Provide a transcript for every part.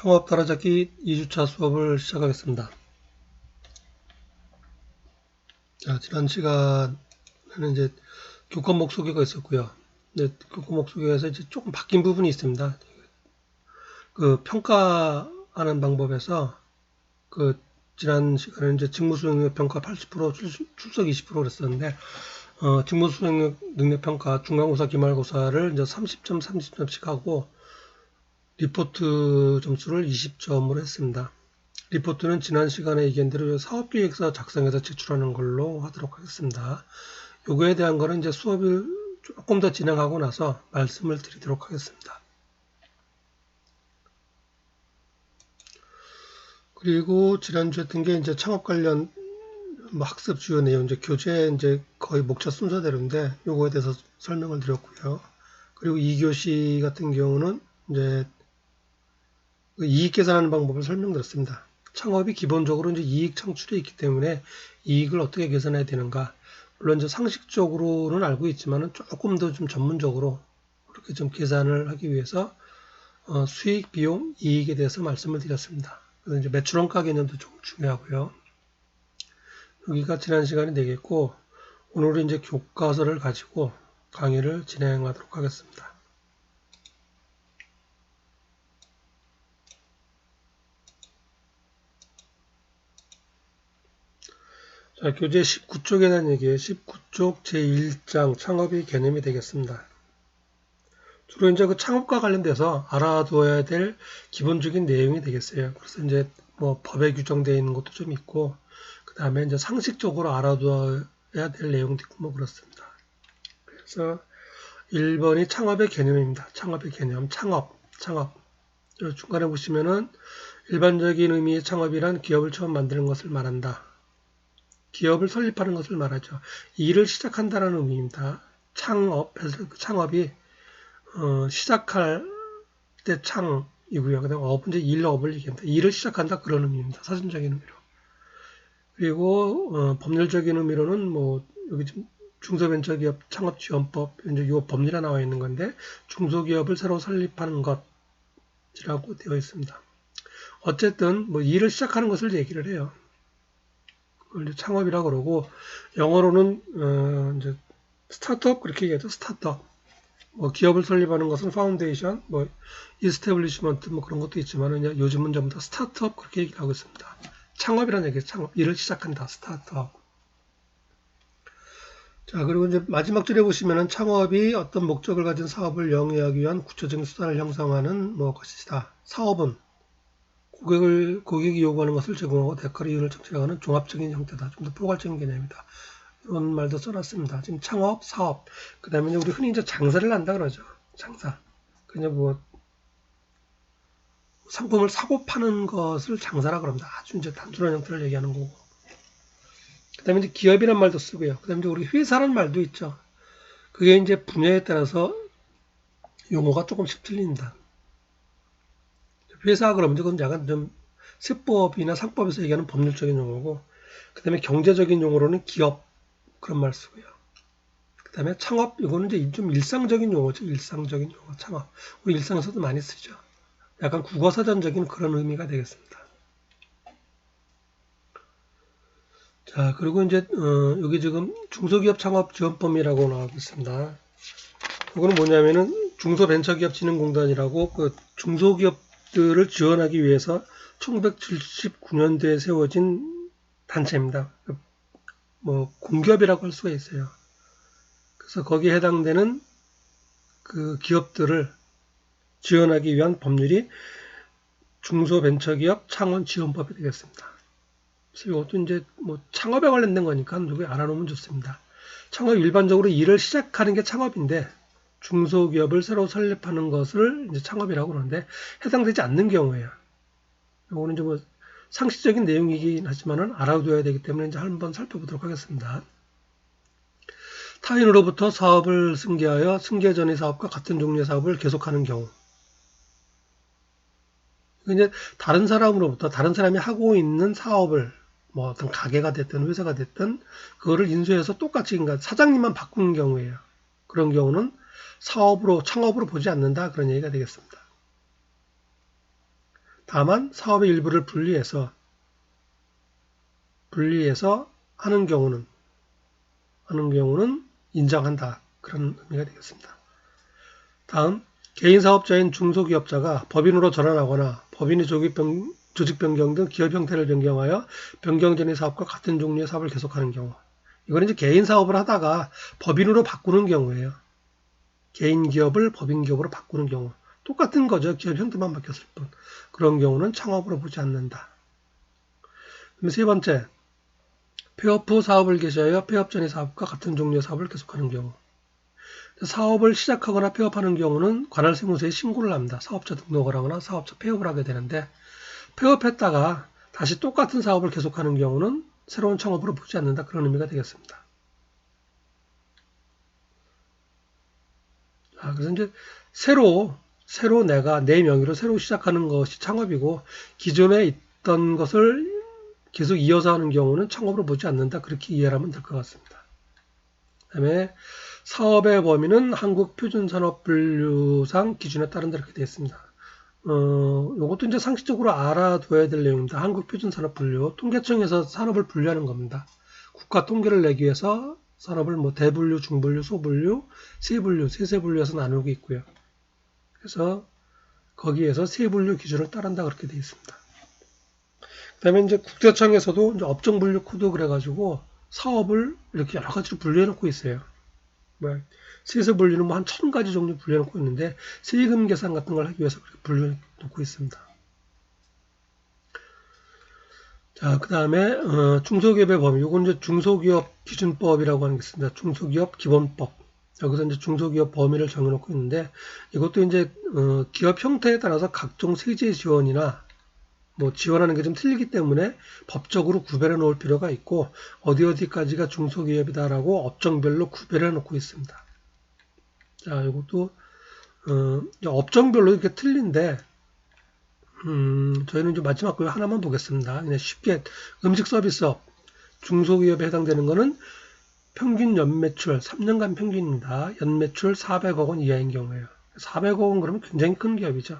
창업 따라잡기 2주차 수업을 시작하겠습니다. 자, 지난 시간에는 이제 교과목 소개가 있었고요. 근데 교과목 소개에서 이제 조금 바뀐 부분이 있습니다. 그 평가하는 방법에서 그 지난 시간에 이제 직무수행 능력 평가 80% 출석 20% 그랬었는데 직무수행 능력 평가 중간고사 기말고사를 이제 30점 30점씩 하고 리포트 점수를 20점으로 했습니다. 리포트는 지난 시간에 얘기한 대로 사업계획서 작성해서 제출하는 걸로 하도록 하겠습니다. 요거에 대한 거는 이제 수업을 조금 더 진행하고 나서 말씀을 드리도록 하겠습니다. 그리고 지난주에 했던 게 이제 창업 관련 학습 주요 내용, 이제 교재 이제 거의 목차 순서대로인데 요거에 대해서 설명을 드렸고요. 그리고 2교시 같은 경우는 이제 이익 계산하는 방법을 설명드렸습니다. 창업이 기본적으로 이제 이익 창출이 있기 때문에 이익을 어떻게 계산해야 되는가. 물론 이제 상식적으로는 알고 있지만은 조금 더 좀 전문적으로 그렇게 좀 계산을 하기 위해서 수익, 비용, 이익에 대해서 말씀을 드렸습니다. 그래서 이제 매출원가 개념도 좀 중요하고요. 여기가 지난 시간이 되겠고 오늘은 이제 교과서를 가지고 강의를 진행하도록 하겠습니다. 자, 교재 19쪽에 대한 얘기예요. 19쪽 제1장 창업의 개념이 되겠습니다. 주로 이제 그 창업과 관련돼서 알아두어야 될 기본적인 내용이 되겠어요. 그래서 이제 뭐 법에 규정되어 있는 것도 좀 있고, 그 다음에 이제 상식적으로 알아두어야 될 내용도 있고 뭐 그렇습니다. 그래서 1번이 창업의 개념입니다. 창업의 개념, 창업. 중간에 보시면은 일반적인 의미의 창업이란 기업을 처음 만드는 것을 말한다. 기업을 설립하는 것을 말하죠. 일을 시작한다는 의미입니다. 창업이 시작할 때 창이고요. 그다음 업은 이제 일업을 얘기합니다. 일을 시작한다 그런 의미입니다. 사전적인 의미로. 그리고 법률적인 의미로는 뭐 여기 지금 중소벤처기업 창업지원법 이제 요 법률에 나와 있는 건데 중소기업을 새로 설립하는 것이라고 되어 있습니다. 어쨌든 뭐 일을 시작하는 것을 얘기를 해요. 그걸 창업이라고 그러고 영어로는 이제 스타트업 그렇게 얘기하죠. 스타트업. 뭐 기업을 설립하는 것은 파운데이션, 뭐 이스태블리시먼트 뭐 그런 것도 있지만 요즘은 전부 다 스타트업 그렇게 얘기를 하고 있습니다. 창업이라는 얘기예요. 창업. 일을 시작한다. 스타트업. 자, 그리고 이제 마지막 줄에 보시면은 창업이 어떤 목적을 가진 사업을 영위하기 위한 구체적인 수단을 형성하는 뭐 것이다. 사업은 고객이 요구하는 것을 제공하고 대가로 이윤을 창출하는 종합적인 형태다. 좀 더 포괄적인 개념이다. 이런 말도 써놨습니다. 지금 창업, 사업, 그 다음에 우리 흔히 이제 장사를 한다 그러죠. 장사. 그냥 뭐 상품을 사고 파는 것을 장사라 그럽니다. 아주 이제 단순한 형태를 얘기하는 거고. 그 다음에 이제 기업이란 말도 쓰고요. 그 다음에 이제 우리 회사란 말도 있죠. 그게 이제 분야에 따라서 용어가 조금씩 틀립니다. 회사 그러면 그건 약간 좀 세법이나 상법에서 얘기하는 법률적인 용어고, 그 다음에 경제적인 용어로는 기업 그런 말 쓰고요. 그 다음에 창업 이거는 이제 좀 일상적인 용어죠. 일상적인 용어 창업. 우리 일상에서도 많이 쓰죠. 약간 국어사전적인 그런 의미가 되겠습니다. 자, 그리고 이제 여기 지금 중소기업 창업 지원법이라고 나오고 있습니다. 이거는 뭐냐면은 중소벤처기업진흥공단이라고 그 중소기업들을 지원하기 위해서 1979년도에 세워진 단체입니다. 뭐 공기업이라고 할 수가 있어요. 그래서 거기에 해당되는 그 기업들을 지원하기 위한 법률이 중소벤처기업 창원지원법이 되겠습니다. 그래서 이것도 이제 뭐 창업에 관련된 거니까 누구 알아놓으면 좋습니다. 창업 일반적으로 일을 시작하는 게 창업인데 중소기업을 새로 설립하는 것을 이제 창업이라고 그러는데 해당되지 않는 경우에요. 이거는 이제 뭐 상식적인 내용이긴 하지만은 알아둬야 되기 때문에 이제 한번 살펴보도록 하겠습니다. 타인으로부터 사업을 승계하여 승계 전의 사업과 같은 종류의 사업을 계속하는 경우. 이제 다른 사람으로부터 다른 사람이 하고 있는 사업을 뭐 어떤 가게가 됐든 회사가 됐든 그거를 인수해서 똑같이 그러니까 사장님만 바꾸는 경우에요. 그런 경우는 사업으로 창업으로 보지 않는다 그런 얘기가 되겠습니다. 다만 사업의 일부를 분리해서 하는 경우는 인정한다. 그런 의미가 되겠습니다. 다음, 개인사업자인 중소기업자가 법인으로 전환하거나 법인의 조직 변경 등 기업 형태를 변경하여 변경 전의 사업과 같은 종류의 사업을 계속하는 경우. 이건 이제 개인 사업을 하다가 법인으로 바꾸는 경우예요. 개인 기업을 법인 기업으로 바꾸는 경우. 똑같은 거죠. 기업 형태만 바뀌었을 뿐. 그런 경우는 창업으로 보지 않는다. 그럼 세 번째, 폐업 후 사업을 개시하여 폐업 전의 사업과 같은 종류의 사업을 계속하는 경우. 사업을 시작하거나 폐업하는 경우는 관할세무서에 신고를 합니다. 사업자 등록을 하거나 사업자 폐업을 하게 되는데, 폐업했다가 다시 똑같은 사업을 계속하는 경우는 새로운 창업으로 보지 않는다. 그런 의미가 되겠습니다. 그래서 이제 새로 내가 내 명의로 새로 시작하는 것이 창업이고, 기존에 있던 것을 계속 이어서 하는 경우는 창업으로 보지 않는다. 그렇게 이해를 하면 될 것 같습니다. 그 다음에 사업의 범위는 한국표준산업분류상 기준에 따른다. 이렇게 되어 있습니다. 이것도 이제 상식적으로 알아둬야 될 내용입니다. 한국표준산업분류, 통계청에서 산업을 분류하는 겁니다. 국가 통계를 내기 위해서 산업을 대분류, 중분류, 소분류, 세분류, 세세분류해서 나누고 있고요. 그래서 거기에서 세분류 기준을 따른다 그렇게 되어 있습니다. 그 다음에 이제 국세청에서도 이제 업종분류 코드 그래가지고 사업을 이렇게 여러 가지로 분류해 놓고 있어요. 세세 분류는 한 1000가지 종류 분류해 놓고 있는데 세금 계산 같은 걸 하기 위해서 그렇게 분류해 놓고 있습니다. 자, 그 다음에 중소기업의 범위. 이건 이제 중소기업 기준법이라고 하는 게 있습니다. 중소기업 기본법. 여기서 이제 중소기업 범위를 정해놓고 있는데 이것도 이제 기업 형태에 따라서 각종 세제 지원이나 지원하는 게 좀 틀리기 때문에 법적으로 구별해 놓을 필요가 있고 어디까지가 중소기업이다라고 업종별로 구별해 놓고 있습니다. 자, 이것도 업종별로 이렇게 틀린데 저희는 이제 마지막 거 하나만 보겠습니다. 그냥 쉽게 음식 서비스업 중소기업에 해당되는 거는 평균 연매출 3년간 평균입니다. 연매출 400억 원 이하인 경우에요. 400억 원 그러면 굉장히 큰 기업이죠.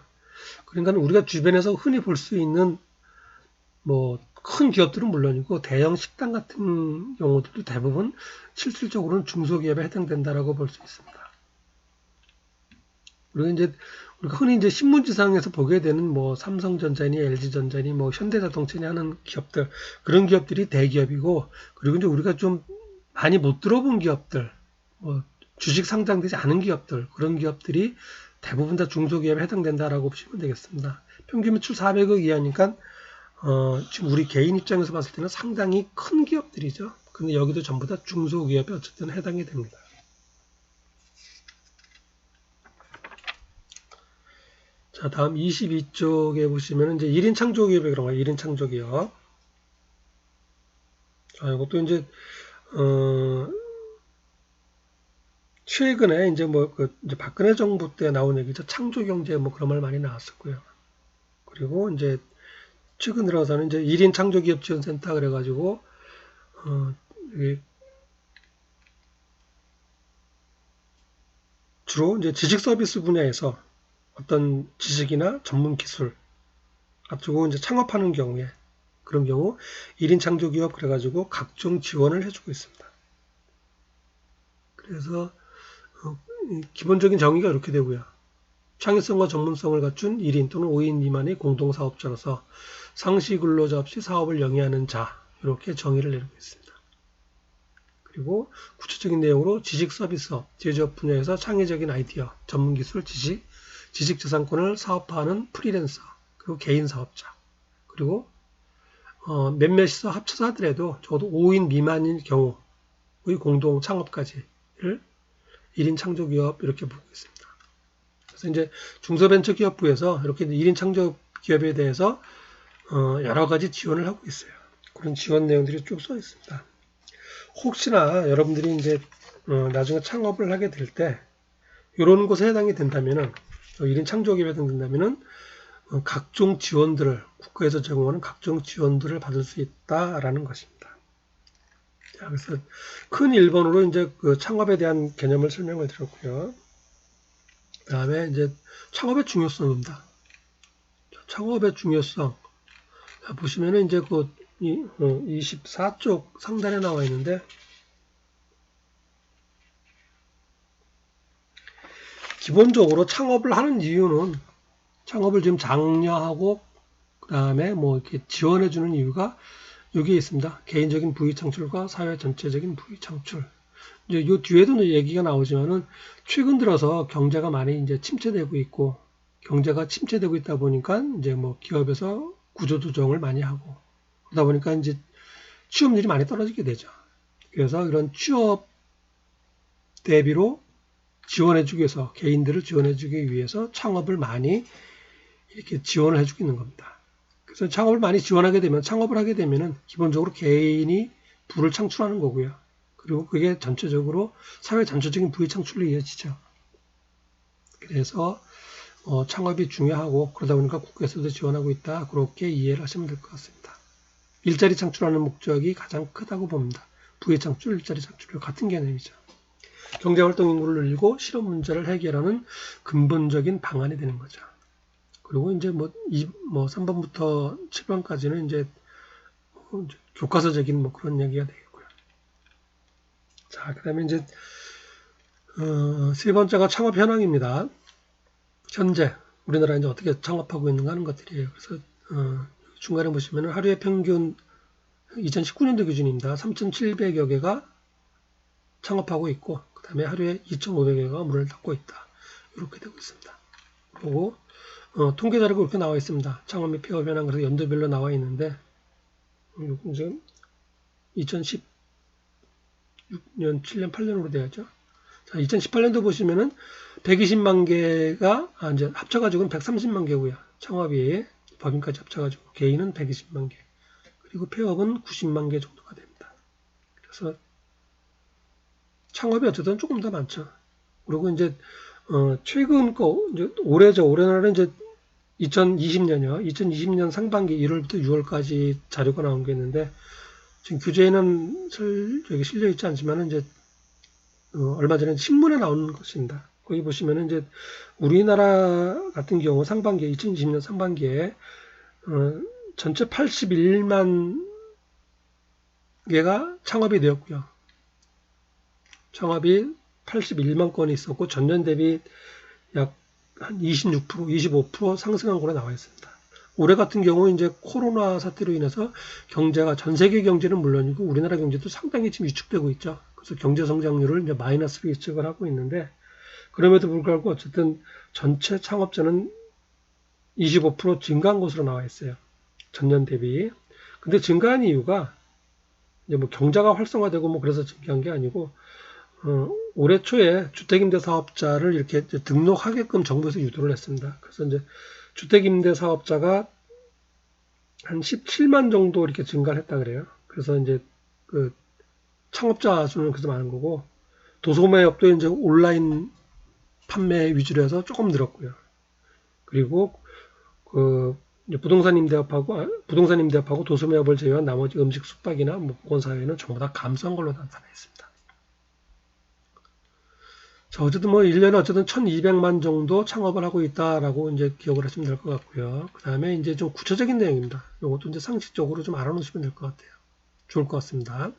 그러니까 우리가 주변에서 흔히 볼 수 있는 큰 기업들은 물론이고 대형 식당 같은 경우들도 대부분 실질적으로는 중소기업에 해당된다라고 볼 수 있습니다. 그리고 이제 우리가 흔히 이제 신문지상에서 보게 되는 삼성전자니 LG전자니 현대자동차니 하는 기업들 그런 기업들이 대기업이고 그리고 이제 우리가 좀 많이 못 들어본 기업들 주식 상장되지 않은 기업들 그런 기업들이 대부분 다 중소기업에 해당된다라고 보시면 되겠습니다. 평균 매출 400억 이하니까 지금 우리 개인 입장에서 봤을 때는 상당히 큰 기업들이죠. 근데 여기도 전부 다 중소기업에 어쨌든 해당이 됩니다. 자, 다음 22쪽에 보시면 이제 1인 창조기업이 그런 거예요. 1인 창조기업. 자, 이것도 이제 최근에 이제 이제 박근혜 정부 때 나온 얘기죠. 창조경제 그런 말 많이 나왔었고요. 그리고 이제 최근 들어서는 이제 1인 창조기업 지원센터 그래가지고 주로 이제 지식 서비스 분야에서 어떤 지식이나 전문 기술 가지고 이제 창업하는 경우에 그런 경우 1인 창조기업 그래가지고 각종 지원을 해주고 있습니다. 그래서 기본적인 정의가 이렇게 되고요. 창의성과 전문성을 갖춘 1인 또는 5인 미만의 공동사업자로서 상시 근로자 없이 사업을 영위하는 자 이렇게 정의를 내리고 있습니다. 그리고 구체적인 내용으로 지식 서비스업, 제조업 분야에서 창의적인 아이디어, 전문기술, 지식재산권을 사업화하는 프리랜서, 그리고 개인 사업자, 그리고 몇몇이서 합쳐서 하더라도 적어도 5인 미만인 경우의 공동 창업까지를 1인 창조기업 이렇게 보고 있습니다. 그래서 이제 중소벤처기업부에서 이렇게 1인 창조기업에 대해서 여러 가지 지원을 하고 있어요. 그런 지원 내용들이 쭉 써 있습니다. 혹시나 여러분들이 이제 나중에 창업을 하게 될 때 이런 곳에 해당이 된다면은 1인 창조기업에 해당된다면은 각종 지원들을 국가에서 제공하는 각종 지원들을 받을 수 있다라는 것입니다. 자, 그래서 큰 1번으로 이제 그 창업에 대한 개념을 설명을 드렸고요. 그 다음에 이제 창업의 중요성입니다. 창업의 중요성. 보시면은 이제 그 24쪽 상단에 나와 있는데, 기본적으로 창업을 하는 이유는 창업을 지금 장려하고 그다음에 뭐 이렇게 지원해 주는 이유가 여기에 있습니다. 개인적인 부의 창출과 사회 전체적인 부의 창출. 이제 요 뒤에도 얘기가 나오지만은 최근 들어서 경제가 많이 이제 침체되고 있고, 경제가 침체되고 있다 보니까 이제 뭐 기업에서 구조조정을 많이 하고, 그러다 보니까 이제 취업률이 많이 떨어지게 되죠. 그래서 이런 취업 대비로 지원해주기 위해서, 개인들을 지원해주기 위해서 창업을 많이 이렇게 지원을 해주고 있는 겁니다. 그래서 창업을 많이 지원하게 되면, 창업을 하게 되면은 기본적으로 개인이 부를 창출하는 거고요. 그리고 그게 전체적으로 사회 전체적인 부의 창출로 이어지죠. 그래서 창업이 중요하고, 그러다 보니까 국가에서도 지원하고 있다. 그렇게 이해를 하시면 될 것 같습니다. 일자리 창출하는 목적이 가장 크다고 봅니다. 부의 창출, 일자리 창출과 같은 개념이죠. 경제활동 인구를 늘리고 실업 문제를 해결하는 근본적인 방안이 되는 거죠. 그리고 이제 뭐 3번부터 7번까지는 이제 교과서적인 뭐 그런 얘기가 되겠고요. 자, 그 다음에 이제 세 번째가 창업 현황입니다. 현재 우리나라 이제 어떻게 창업하고 있는가 하는 것들이에요. 그래서 중간에 보시면 하루에 평균 2019년도 기준입니다. 3,700여 개가 창업하고 있고, 그 다음에 하루에 2,500여 개가 문을 닫고 있다. 이렇게 되고 있습니다. 그리고 통계 자료가 이렇게 나와 있습니다. 창업 및 폐업 현황, 그래서 연도별로 나와 있는데, 지금 2016년, 7년, 8년으로 돼야죠. 자, 2018년도 보시면은 120만 개가, 이제 합쳐가지고는 130만 개고요. 창업이 법인까지 합쳐가지고, 개인은 120만 개. 그리고 폐업은 90만 개 정도가 됩니다. 그래서 창업이 어쨌든 조금 더 많죠. 그리고 이제, 최근 이제 올해는 이제 2020년이요. 2020년 상반기 1월부터 6월까지 자료가 나온 게 있는데, 지금 규제에는 여기 실려 있지 않지만, 이제, 얼마 전에 신문에 나온 것입니다. 거기 보시면은 이제, 우리나라 같은 경우 2020년 상반기에, 전체 81만 개가 창업이 되었고요. 창업이 81만 건이 있었고, 전년 대비 약 한 26%, 25% 상승한 걸로 나와 있습니다. 올해 같은 경우 이제 코로나 사태로 인해서 경제가, 전 세계 경제는 물론이고 우리나라 경제도 상당히 지금 위축되고 있죠. 그래서 경제 성장률을 이제 마이너스로 예측을 하고 있는데, 그럼에도 불구하고 어쨌든 전체 창업자는 25% 증가한 것으로 나와 있어요. 전년 대비. 근데 증가한 이유가 이제 뭐 경제가 활성화되고 뭐 그래서 증가한 게 아니고, 올해 초에 주택임대사업자를 이렇게 등록하게끔 정부에서 유도를 했습니다. 그래서 이제 주택임대사업자가 한 17만 정도 이렇게 증가를 했다 그래요. 그래서 이제 그 창업자 수는 그래서 많은 거고, 도소매업도 이제 온라인 판매 위주로 해서 조금 늘었고요. 그리고 그 부동산 임대업하고 도소매업을 제외한 나머지 음식 숙박이나 뭐 보건사회는 전부 다 감소한 걸로 나타나 있습니다. 자, 어쨌든 뭐 1년에 어쨌든 1200만 정도 창업을 하고 있다라고 이제 기억을 하시면 될 것 같고요. 그 다음에 이제 좀 구체적인 내용입니다. 이것도 이제 상식적으로 좀 알아놓으시면 될 것 같아요. 좋을 것 같습니다.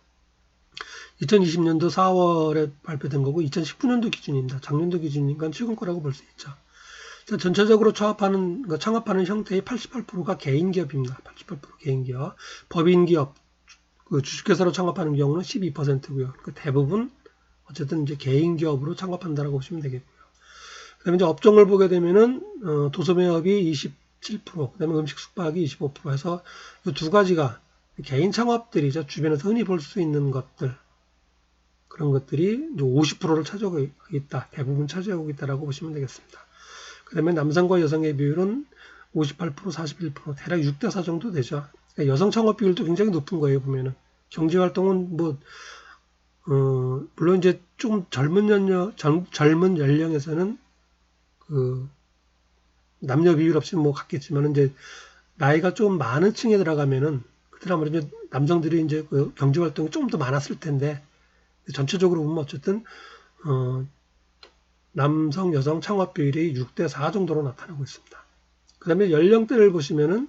2020년도 4월에 발표된 거고 2019년도 기준입니다. 작년도 기준이니까 최근 거라고 볼 수 있죠. 자, 전체적으로 창업하는 형태의 88%가 개인기업입니다. 88% 개인기업. 법인기업, 그 주식회사로 창업하는 경우는 12%고요. 그 대부분 어쨌든 이제 개인 기업으로 창업한다라고 보시면 되겠고요. 그다음에 이제 업종을 보게 되면은 도소매업이 27%, 그다음에 음식 숙박이 25% 해서 이 두 가지가 개인 창업들이죠. 주변에서 흔히 볼 수 있는 것들, 그런 것들이 이제 50%를 차지하고 있다, 대부분 차지하고 있다라고 보시면 되겠습니다. 그다음에 남성과 여성의 비율은 58%, 41%, 대략 6대4 정도 되죠. 그러니까 여성 창업 비율도 굉장히 높은 거예요, 보면은. 경제 활동은 뭐 물론 이제 좀 젊은 연령에서는 그 남녀 비율 없이 뭐 같겠지만, 이제 나이가 좀 많은 층에 들어가면은 그때 아무래도 이제 남성들이 이제 그 경제 활동이 좀 더 많았을 텐데, 전체적으로 보면 어쨌든 남성 여성 창업 비율이 6대4 정도로 나타나고 있습니다. 그 다음에 연령대를 보시면은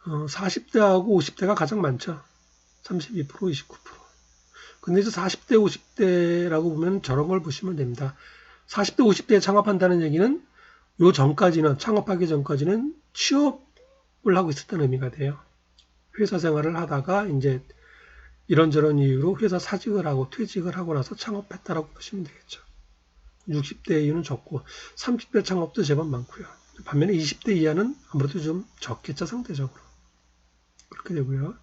40대하고 50대가 가장 많죠. 32%, 29%. 근데 이제 40대, 50대라고 보면 저런 걸 보시면 됩니다. 40대, 50대에 창업한다는 얘기는 요 전까지는, 창업하기 전까지는 취업을 하고 있었다는 의미가 돼요. 회사 생활을 하다가 이제 이런저런 이유로 회사 사직을 하고 퇴직을 하고 나서 창업했다라고 보시면 되겠죠. 60대 이유는 적고 30대 창업도 제법 많고요. 반면에 20대 이하는 아무래도 좀 적겠죠, 상대적으로. 그렇게 되고요.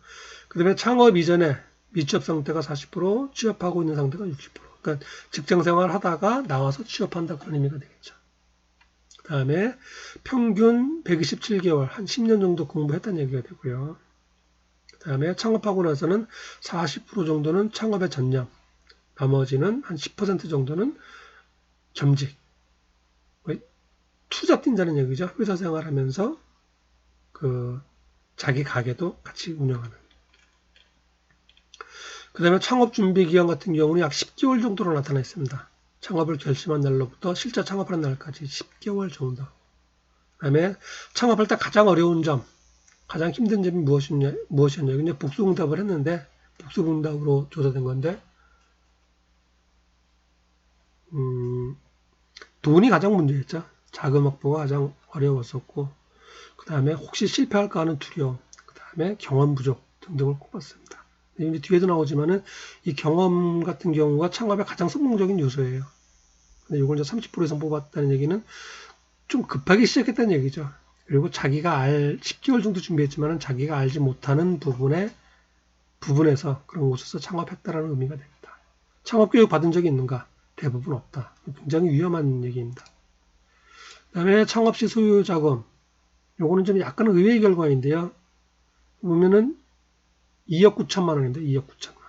그 다음에 창업 이전에 미취업 상태가 40%, 취업하고 있는 상태가 60%. 그러니까 직장 생활 하다가 나와서 취업한다 그런 의미가 되겠죠. 그 다음에 평균 127개월, 한 10년 정도 공부했다는 얘기가 되고요. 그 다음에 창업하고 나서는 40% 정도는 창업에 전념, 나머지는 한 10% 정도는 겸직, 투잡 뛴다는 얘기죠. 회사 생활하면서 그 자기 가게도 같이 운영하는. 그 다음에 창업 준비 기간 같은 경우는 약 10개월 정도로 나타나 있습니다. 창업을 결심한 날로부터 실제 창업하는 날까지 10개월 정도. 그 다음에 창업할 때 가장 어려운 점, 가장 힘든 점이 무엇이었냐. 이제 복수응답을 했는데, 복수응답으로 조사된 건데, 돈이 가장 문제였죠. 자금 확보가 가장 어려웠었고, 그 다음에 혹시 실패할까 하는 두려움, 그 다음에 경험 부족 등등을 꼽았습니다. 이제 뒤에도 나오지만은 이 경험 같은 경우가 창업의 가장 성공적인 요소예요. 근데 이걸 이제 30% 이상 뽑았다는 얘기는 좀 급하게 시작했다는 얘기죠. 그리고 자기가 10개월 정도 준비했지만은 자기가 알지 못하는 부분에서 그런 곳에서 창업했다라는 의미가 됩니다. 창업 교육 받은 적이 있는가? 대부분 없다. 굉장히 위험한 얘기입니다. 그 다음에 창업 시 소요 자금. 요거는 좀 약간 의외의 결과인데요. 보면은 2억 9천만 원인데 2억 9천만 원.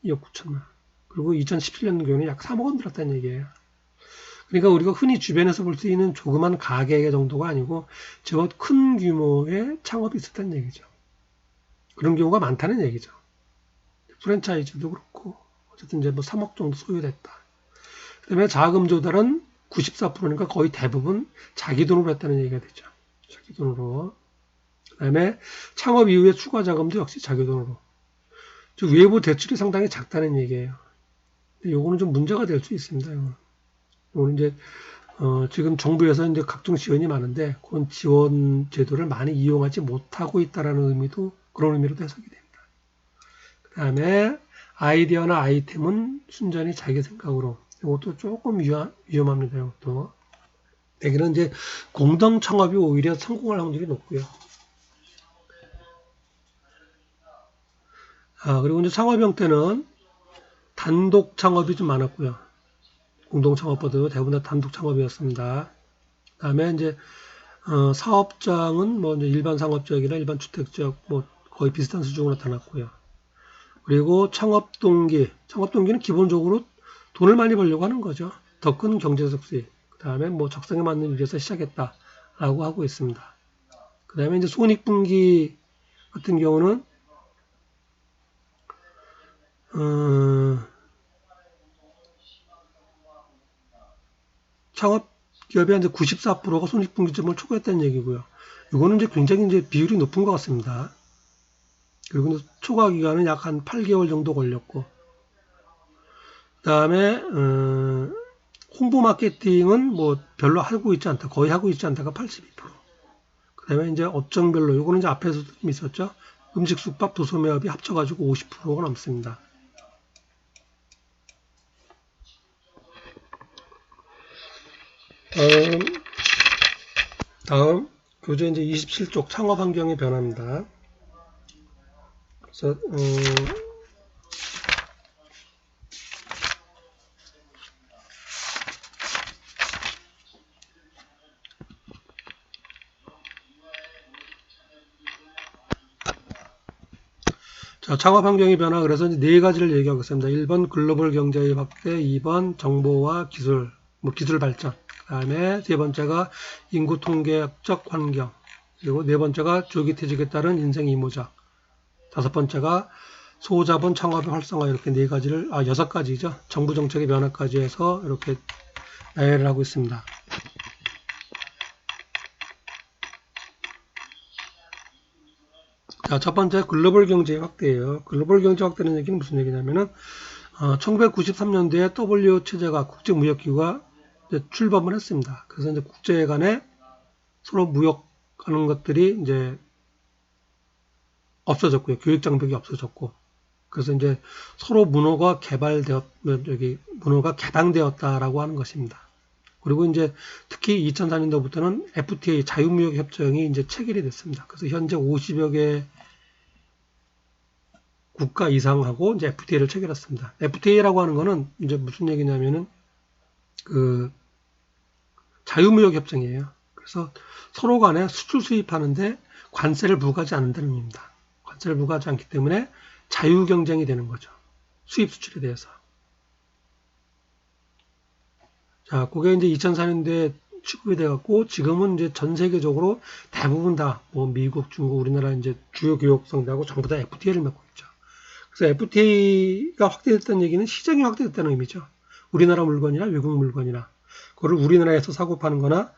2억 9천만 원. 그리고 2017년 경우는 약 3억 원 들었다는 얘기예요. 그러니까 우리가 흔히 주변에서 볼 수 있는 조그만 가게 정도가 아니고 제법 큰 규모의 창업이 있었다는 얘기죠. 그런 경우가 많다는 얘기죠. 프랜차이즈도 그렇고 어쨌든 이제 뭐 3억 정도 소요됐다. 그다음에 자금 조달은 94%니까 거의 대부분 자기 돈으로 했다는 얘기가 되죠. 자기 돈으로. 그다음에 창업 이후에 추가 자금도 역시 자기 돈으로. 즉 외부 대출이 상당히 작다는 얘기예요. 요거는 좀 문제가 될 수 있습니다. 요거는 이제 지금 정부에서 이제 각종 지원이 많은데 그런 지원 제도를 많이 이용하지 못하고 있다라는 의미도 그런 의미로도 해석이 됩니다. 그다음에 아이디어나 아이템은 순전히 자기 생각으로. 이것도 조금 위험합니다. 이것도. 여기는 이제 공동 창업이 오히려 성공할 확률이 높고요. 그리고 이제 창업 형태는 단독 창업이 좀 많았고요. 공동 창업보다도 대부분 다 단독 창업이었습니다. 그다음에 이제 사업장은 뭐 이제 일반 상업지역이나 일반 주택지역 뭐 거의 비슷한 수준으로 나타났고요. 그리고 창업 동기는 기본적으로 돈을 많이 벌려고 하는 거죠. 더 큰 경제적 수익. 그다음에 뭐 적성에 맞는 일에서 시작했다라고 하고 있습니다. 그다음에 이제 손익분기 같은 경우는 창업 기업의 이제 94%가 손익분기점을 초과했다는 얘기고요. 이거는 이제 굉장히 이제 비율이 높은 것 같습니다. 그리고 초과 기간은 약 한 8개월 정도 걸렸고, 그다음에 홍보 마케팅은 뭐 별로 하고 있지 않다, 거의 하고 있지 않다가 82%. 그다음에 이제 업종별로 이거는 이제 앞에서도 좀 있었죠. 음식, 숙박, 도소매업이 합쳐가지고 50%가 넘습니다. 다음 교재 이제 27쪽 창업 환경의 변화입니다. 그래서 자, 창업 환경의 변화. 그래서 이제 네 가지를 얘기하고 있습니다. 1번 글로벌 경제의 확대, 2번 정보와 기술, 기술 발전. 그 다음에 세 번째가 인구 통계학적 환경. 그리고 네 번째가 조기 퇴직에 따른 인생 이모작. 다섯 번째가 소자본 창업의 활성화. 이렇게 네 가지를, 6가지죠. 정부 정책의 변화까지 해서 이렇게 나열을 하고 있습니다. 자, 첫 번째 글로벌 경제 확대예요. 글로벌 경제 확대는 얘기는 무슨 얘기냐면은 1993년도에 W 체제가 국제무역기구가 이제 출범을 했습니다. 그래서 이제 국제 간에 서로 무역하는 것들이 이제 없어졌고요. 교육 장벽이 없어졌고, 그래서 이제 서로 문호가 문호가 개방되었다라고 하는 것입니다. 그리고 이제 특히 2004년도부터는 FTA 자유무역 협정이 이제 체결이 됐습니다. 그래서 현재 50여 개 국가 이상하고 이제 FTA를 체결했습니다. FTA라고 하는 거는 이제 무슨 얘기냐면은 그 자유무역 협정이에요. 그래서 서로 간에 수출 수입하는데 관세를 부과하지 않는다는 의미입니다. 관세를 부과하지 않기 때문에 자유 경쟁이 되는 거죠. 수입 수출에 대해서. 자, 그게 이제 2004년도에 취급이 돼갖고 지금은 이제 전 세계적으로 대부분 다 뭐 미국, 중국, 우리나라 이제 주요 교역 성대하고 전부 다 FTA를 맺고 있죠. 그래서 FTA가 확대됐다는 얘기는 시장이 확대됐다는 의미죠. 우리나라 물건이나 외국 물건이나 그거를 우리나라에서 사고 파는 거나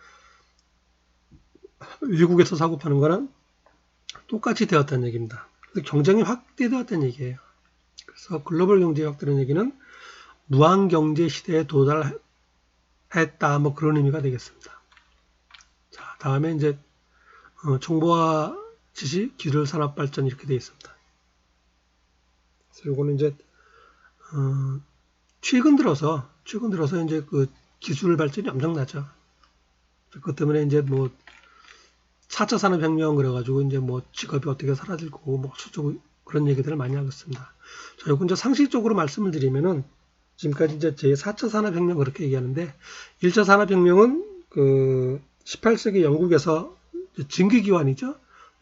외국에서 사고 파는 거나 똑같이 되었다는 얘기입니다. 그래서 경쟁이 확대되었다는 얘기예요. 그래서 글로벌 경제 확대라는 얘기는 무한 경제 시대에 도달했다 뭐 그런 의미가 되겠습니다. 자, 다음에 이제 정보화 지식 기술 산업 발전 이렇게 되어 있습니다. 그래서 이거는 이제 최근 들어서 이제 그 기술 발전이 엄청나죠. 그것 때문에 이제 뭐 4차 산업혁명 그래가지고 이제 뭐 직업이 어떻게 사라질 거고 뭐 어쩌고 그런 얘기들을 많이 하고 있습니다. 자, 요거 이제 상식적으로 말씀을 드리면은 지금까지 이제 제 4차 산업혁명 그렇게 얘기하는데 1차 산업혁명은 그 18세기 영국에서 증기기관이죠.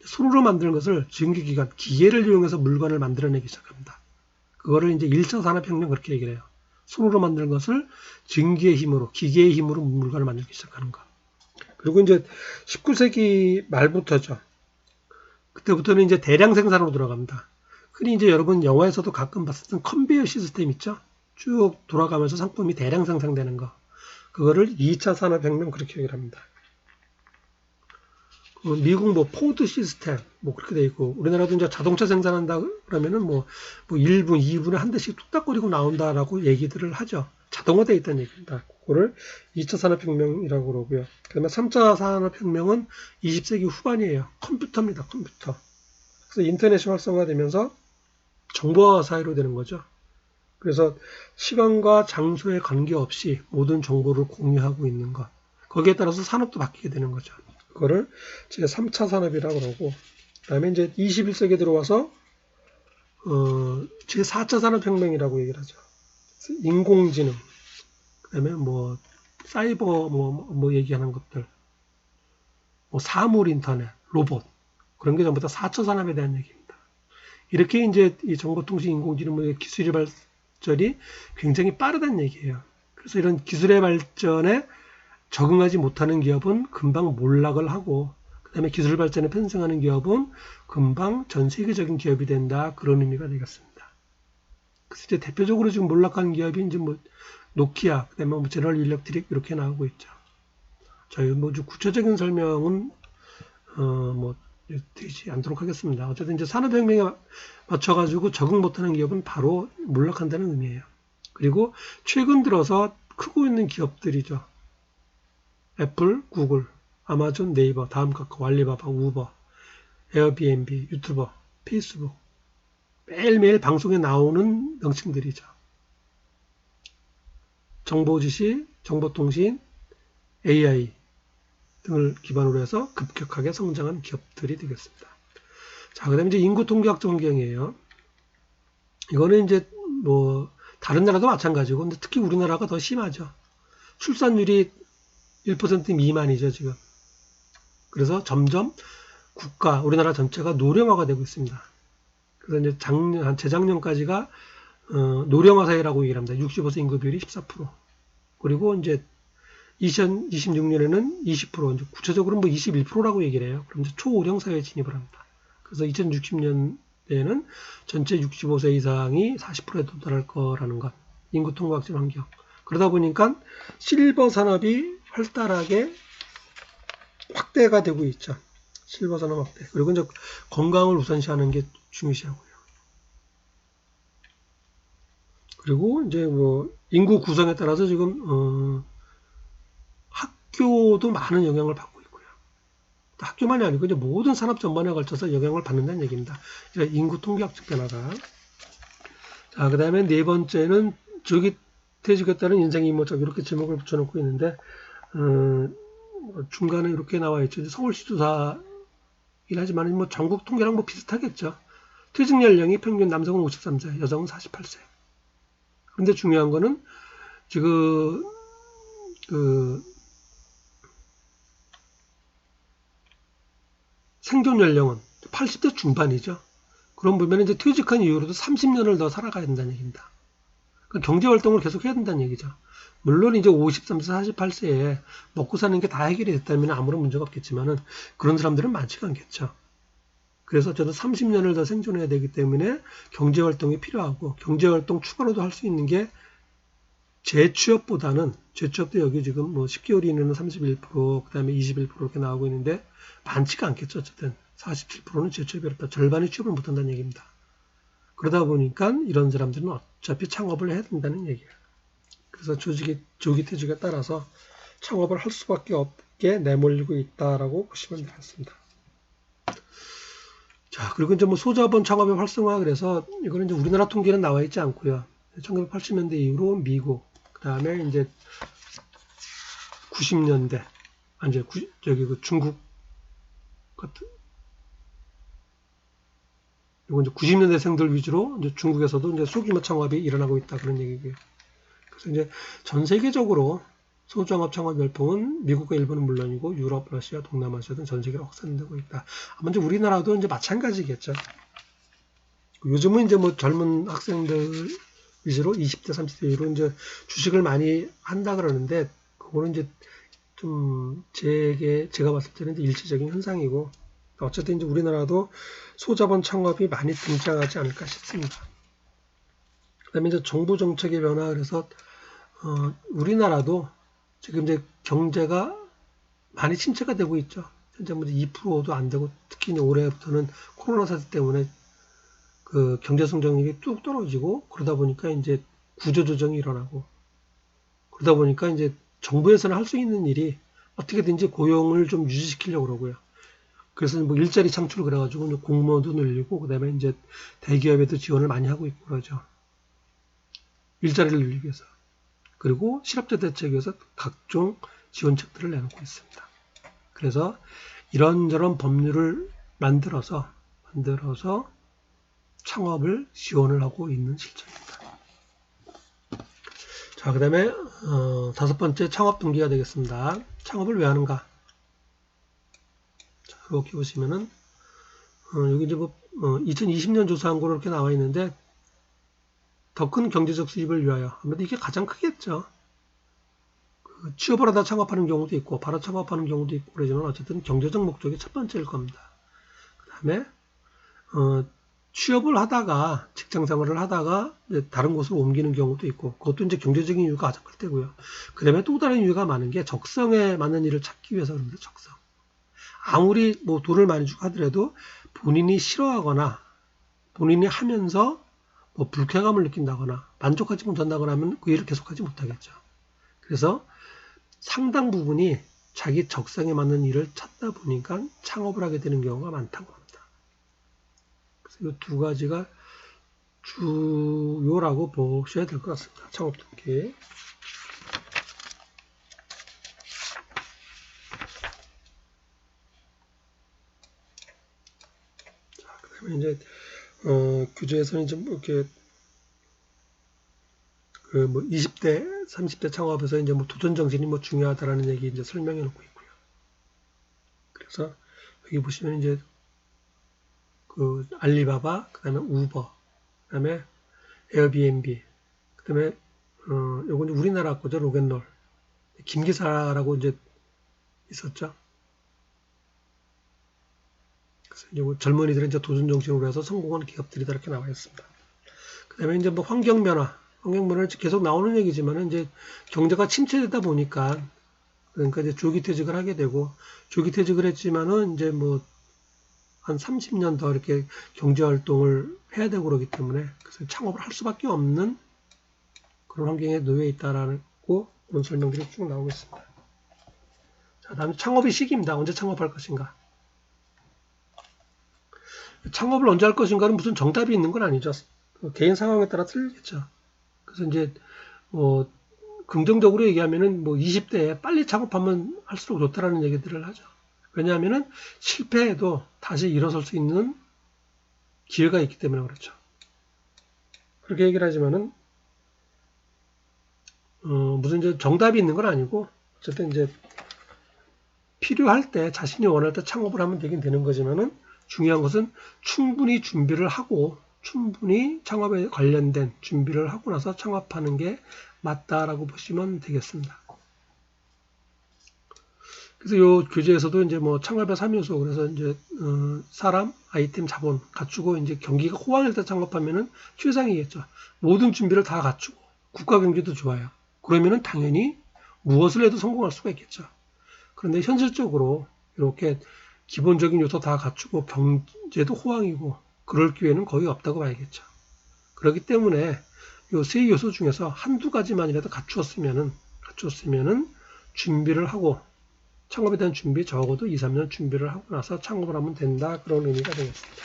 손으로 만드는 것을 증기기관, 기계를 이용해서 물건을 만들어내기 시작합니다. 그거를 이제 1차 산업혁명 그렇게 얘기를 해요. 손으로 만드는 것을 증기의 힘으로, 기계의 힘으로 물건을 만들기 시작하는 것. 그리고 이제 19세기 말부터죠. 그때부터는 이제 대량 생산으로 들어갑니다. 흔히 이제 여러분 영화에서도 가끔 봤었던 컨베이어 시스템 있죠? 쭉 돌아가면서 상품이 대량 생산되는 거. 그거를 2차 산업혁명 그렇게 얘기를 합니다. 미국 뭐 포드 시스템 뭐 그렇게 돼 있고 우리나라도 이제 자동차 생산한다 그러면은 뭐 1분, 2분에 한 대씩 뚝딱거리고 나온다라고 얘기들을 하죠. 자동화되어 있다는 얘기입니다. 그거를 2차 산업혁명이라고 그러고요. 그다음에 3차 산업혁명은 20세기 후반이에요. 컴퓨터입니다. 컴퓨터. 그래서 인터넷이 활성화되면서 정보화 사회로 되는 거죠. 그래서 시간과 장소에 관계없이 모든 정보를 공유하고 있는 것. 거기에 따라서 산업도 바뀌게 되는 거죠. 그거를 제3차 산업이라고 그러고, 그 다음에 이제 21세기에 들어와서, 제4차 산업혁명이라고 얘기를 하죠. 인공지능, 그 다음에 뭐, 사이버, 뭐 얘기하는 것들, 뭐 사물 인터넷, 로봇, 그런 게 전부 다 4차 산업에 대한 얘기입니다. 이렇게 이제 이 정보통신 인공지능 기술의 발전이 굉장히 빠르다는 얘기예요. 그래서 이런 기술의 발전에 적응하지 못하는 기업은 금방 몰락을 하고 그 다음에 기술 발전에 편승하는 기업은 금방 전 세계적인 기업이 된다. 그런 의미가 되겠습니다. 그래서 이제 대표적으로 지금 몰락한 기업이 이제 뭐 노키아, 그 다음에 뭐 제너럴 일렉트릭 이렇게 나오고 있죠. 저희 뭐 구체적인 설명은 뭐 되지 않도록 하겠습니다. 어쨌든 이제 산업혁명에 맞춰가지고 적응 못하는 기업은 바로 몰락한다는 의미예요. 그리고 최근 들어서 크고 있는 기업들이죠. 애플, 구글, 아마존, 네이버, 다음 카카오, 알리바바, 우버, 에어비앤비, 유튜버, 페이스북 매일매일 방송에 나오는 명칭들이죠. 정보지식, 정보통신, AI 등을 기반으로 해서 급격하게 성장한 기업들이 되겠습니다. 자, 그 다음에 이제 인구통계학 전경이에요. 이거는 이제 뭐 다른 나라도 마찬가지고 근데 특히 우리나라가 더 심하죠. 출산율이 1% 미만이죠, 지금. 그래서 점점 우리나라 전체가 노령화가 되고 있습니다. 그래서 이제 재작년까지가, 노령화 사회라고 얘기를 합니다. 65세 인구 비율이 14%. 그리고 이제 2026년에는 20%, 이제 구체적으로 뭐 21%라고 얘기를 해요. 그럼 이제 초고령 사회에 진입을 합니다. 그래서 2060년대에는 전체 65세 이상이 40%에 도달할 거라는 것. 인구 통과학적 환경. 그러다 보니까 실버 산업이 활달하게 확대가 되고 있죠. 실버 산업 확대. 그리고 이제 건강을 우선시하는 게 중요시하고요. 그리고 이제 뭐 인구 구성에 따라서 지금 학교도 많은 영향을 받고 있고요. 학교만이 아니고 이제 모든 산업 전반에 걸쳐서 영향을 받는다는 얘기입니다. 인구 통계학적 변화가. 자, 그 다음에 네 번째는 조기 퇴직에 따른 인생 이모작 이렇게 제목을 붙여놓고 있는데 중간에 이렇게 나와 있죠. 서울시 조사이긴 하지만 뭐 전국 통계랑 뭐 비슷하겠죠. 퇴직 연령이 평균 남성은 53세, 여성은 48세. 근데 중요한 거는 지금 그 생존 연령은 80대 중반이죠. 그럼 보면 이제 퇴직한 이후로도 30년을 더 살아가야 된다는 얘기입니다. 그러니까 경제 활동을 계속 해야 된다는 얘기죠. 물론 이제 53세, 48세에 먹고 사는 게 다 해결이 됐다면 아무런 문제가 없겠지만은 그런 사람들은 많지가 않겠죠. 그래서 저는 30년을 더 생존해야 되기 때문에 경제 활동이 필요하고 경제 활동 추가로도 할 수 있는 게 재취업보다는 재취업도 여기 지금 뭐 10개월 이내는 31%, 그다음에 21% 이렇게 나오고 있는데 많지가 않겠죠. 어쨌든 47%는 재취업이 어렵다. 절반이 취업을 못한다는 얘기입니다. 그러다 보니까 이런 사람들은 어차피 창업을 해야 된다는 얘기예요. 그래서 조기 퇴직에 따라서 창업을 할 수밖에 없게 내몰리고 있다라고 보시면 되겠습니다. 자, 그리고 이제 뭐 소자본 창업의 활성화, 그래서 이거는 이제 우리나라 통계는 나와 있지 않고요. 1980년대 이후로 미국, 그 다음에 이제 90년대, 이제 그 중국 같은, 이거 이제 90년대생들 위주로 이제 중국에서도 이제 소규모 창업이 일어나고 있다 그런 얘기고요. 그래서 이제 전 세계적으로 소정업 창업 열풍은 미국과 일본은 물론이고 유럽, 러시아, 동남아시아 등 전 세계로 확산되고 있다. 아마 이제 우리나라도 이제 마찬가지겠죠. 요즘은 이제 뭐 젊은 학생들 위주로 20대, 30대로 이제 주식을 많이 한다 그러는데 그거는 이제 좀 제가 봤을 때는 이제 일시적인 현상이고 어쨌든 이제 우리나라도 소자본 창업이 많이 등장하지 않을까 싶습니다. 그다음에 이제 정부 정책의 변화, 그래서 우리나라도 지금 이제 경제가 많이 침체가 되고 있죠. 현재 뭐 2%도 안 되고 특히 이제 올해부터는 코로나 사태 때문에 그 경제 성장률이 뚝 떨어지고 그러다 보니까 이제 구조조정이 일어나고 그러다 보니까 이제 정부에서는 할 수 있는 일이 어떻게든지 고용을 좀 유지시키려고 그러고요. 그래서 뭐 일자리 창출을 그래가지고 공무원도 늘리고 그다음에 이제 대기업에도 지원을 많이 하고 있고 그러죠. 일자리를 늘리기 위해서. 그리고 실업자 대책에 위해서 각종 지원책들을 내놓고 있습니다. 그래서 이런저런 법률을 만들어서 창업을 지원을 하고 있는 실정입니다. 자, 그 다음에 다섯 번째 창업 동기가 되겠습니다. 창업을 왜 하는가? 자, 이렇게 보시면은 여기 이제 뭐 2020년 조사한 거로 이렇게 나와 있는데 더 큰 경제적 수입을 위하여 아무래도 이게 가장 크겠죠. 취업을 하다 창업하는 경우도 있고 바로 창업하는 경우도 있고 그러지만 어쨌든 경제적 목적이 첫 번째일 겁니다. 그 다음에 취업을 하다가 직장 생활을 하다가 다른 곳으로 옮기는 경우도 있고 그것도 이제 경제적인 이유가 가장 클 테고요. 그 다음에 또 다른 이유가 많은 게 적성에 맞는 일을 찾기 위해서 그럽니다. 적성. 아무리 뭐 돈을 많이 주고 하더라도 본인이 싫어하거나 본인이 하면서 뭐 불쾌감을 느낀다거나 만족하지 못한다거나 하면 그 일을 계속하지 못하겠죠. 그래서 상당 부분이 자기 적성에 맞는 일을 찾다 보니까 창업을 하게 되는 경우가 많다고 합니다. 그래서 이 두 가지가 주요라고 보셔야 될 것 같습니다. 창업 동기. 자, 그다음에 이제 규제에서는 좀 이렇게 그 뭐 20대, 30대 창업에서 이제 뭐 도전 정신이 뭐 중요하다라는 얘기 이제 설명해 놓고 있고요. 그래서 여기 보시면 이제 그 알리바바, 그다음에 우버, 그다음에 에어비앤비, 그다음에 요건 우리나라 거죠. 로겐롤. 김기사라고 이제 있었죠. 그래서 이제 뭐 젊은이들은 이제 도전 정신으로 해서 성공한 기업들이다 이렇게 나와 있습니다. 그다음에 이제 뭐 환경 변화는 계속 나오는 얘기지만은 이제 경제가 침체되다 보니까 그러니까 이제 조기 퇴직을 하게 되고 조기 퇴직을 했지만은 이제 뭐 한 30년 더 이렇게 경제활동을 해야 되고 그러기 때문에 그래서 창업을 할 수밖에 없는 그런 환경에 놓여 있다라고 그런 설명들이 쭉 나오고 있습니다. 자, 다음에 창업의 시기입니다. 언제 창업할 것인가? 창업을 언제 할 것인가는 무슨 정답이 있는 건 아니죠. 개인 상황에 따라 틀리겠죠. 그래서 이제 긍정적으로 얘기하면은 20대에 빨리 창업하면 할수록 좋다라는 얘기들을 하죠. 왜냐하면은 실패해도 다시 일어설 수 있는 기회가 있기 때문에 그렇죠. 그렇게 얘기를 하지만은 무슨 이제 정답이 있는 건 아니고 어쨌든 이제 필요할 때 자신이 원할 때 창업을 하면 되긴 되는 거지만은 중요한 것은 충분히 준비를 하고 충분히 창업에 관련된 준비를 하고 나서 창업하는 게 맞다라고 보시면 되겠습니다. 그래서 요 교재에서도 이제 창업의 3요소 그래서 이제 사람, 아이템, 자본 갖추고 이제 경기가 호황일 때 창업하면은 최상이겠죠. 모든 준비를 다 갖추고 국가 경기도 좋아요. 그러면은 당연히 무엇을 해도 성공할 수가 있겠죠. 그런데 현실적으로 이렇게 기본적인 요소 다 갖추고 경제도 호황이고 그럴 기회는 거의 없다고 봐야겠죠. 그렇기 때문에 요 세 요소 중에서 한두 가지만이라도 갖추었으면은 준비를 하고 창업에 대한 준비 적어도 2, 3년 준비를 하고 나서 창업을 하면 된다. 그런 의미가 되겠습니다.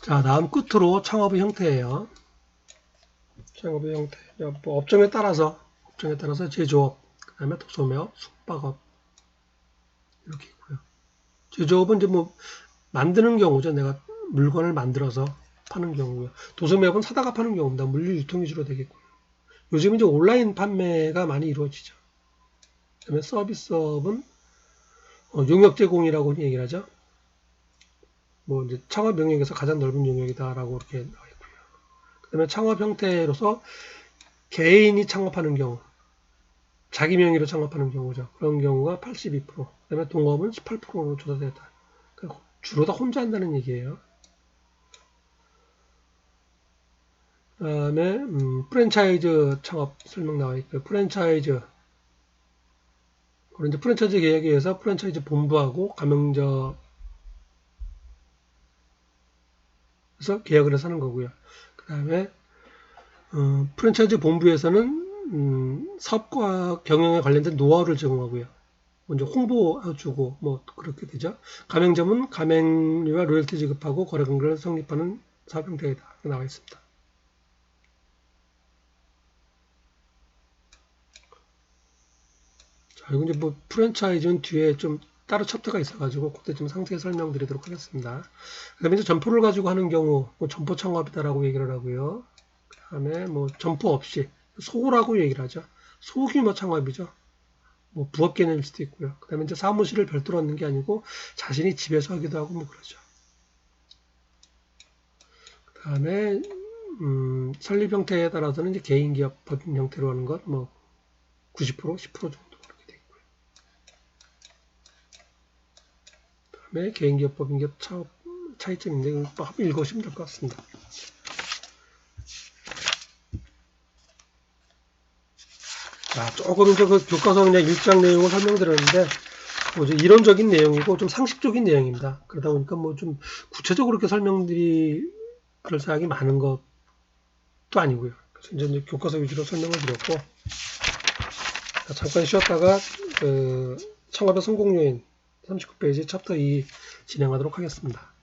자, 다음 끝으로 창업의 형태예요. 창업의 형태. 업종에 따라서 제조업, 그 다음에 도소매업, 숙박업 이렇게 있고요. 제조업은 이제 만드는 경우죠. 내가 물건을 만들어서 파는 경우고요. 도소매업은 사다가 파는 경우입니다. 물류 유통이 주로 되겠고요. 요즘 이제 온라인 판매가 많이 이루어지죠. 그다음에 서비스업은 용역 제공이라고 얘기를 하죠. 이제 창업 영역에서 가장 넓은 영역이다라고 이렇게 나와 있고요. 그다음에 창업 형태로서 개인이 창업하는 경우, 자기 명의로 창업하는 경우죠. 그런 경우가 82%, 그다음에 동업은 18%로 조사되었다. 그러니까 주로 다 혼자 한다는 얘기예요. 그다음에 프랜차이즈 창업 설명 나와 있고요. 프랜차이즈 그리고 이제 프랜차이즈 계약에 의해서 프랜차이즈 본부하고 가맹점에서 계약을 해서 하는 거고요. 그 다음에 프랜차이즈 본부에서는 사업과 경영에 관련된 노하우를 제공하고요. 먼저 홍보해주고 그렇게 되죠. 가맹점은 가맹료와 로열티 지급하고 거래 관계를 성립하는 사업 형태이다. 나와 있습니다. 자, 그리고 이제 프랜차이즈는 뒤에 좀 따로 챕터가 있어가지고 그때 좀 상세히 설명드리도록 하겠습니다. 그 다음에 이제 점포를 가지고 하는 경우 점포 창업이다라고 얘기를 하고요. 그 다음에 점포 없이 소라고 얘기를 하죠. 소규모 창업이죠. 부업 개념일 수도 있고요. 그 다음에 이제 사무실을 별도로 얻는 게 아니고 자신이 집에서 하기도 하고 그러죠. 그 다음에 설립 형태에 따라서는 이제 개인 기업 법인 형태로 하는 것 90%, 10% 정도 그렇게 되어 있고요. 그 다음에 개인 기업 법인 기업 차이점인데 한번 읽으시면 될 것 같습니다. 자, 조금 이제 그 교과서 그냥 1장 내용을 설명드렸는데 이제 이론적인 내용이고 좀 상식적인 내용입니다. 그러다 보니까 좀 구체적으로 이렇게 설명드릴 사항이 많은 것도 아니고요. 그래서 이제 교과서 위주로 설명을 드렸고, 자, 잠깐 쉬었다가 창업의 성공 요인 39페이지 챕터 2 진행하도록 하겠습니다.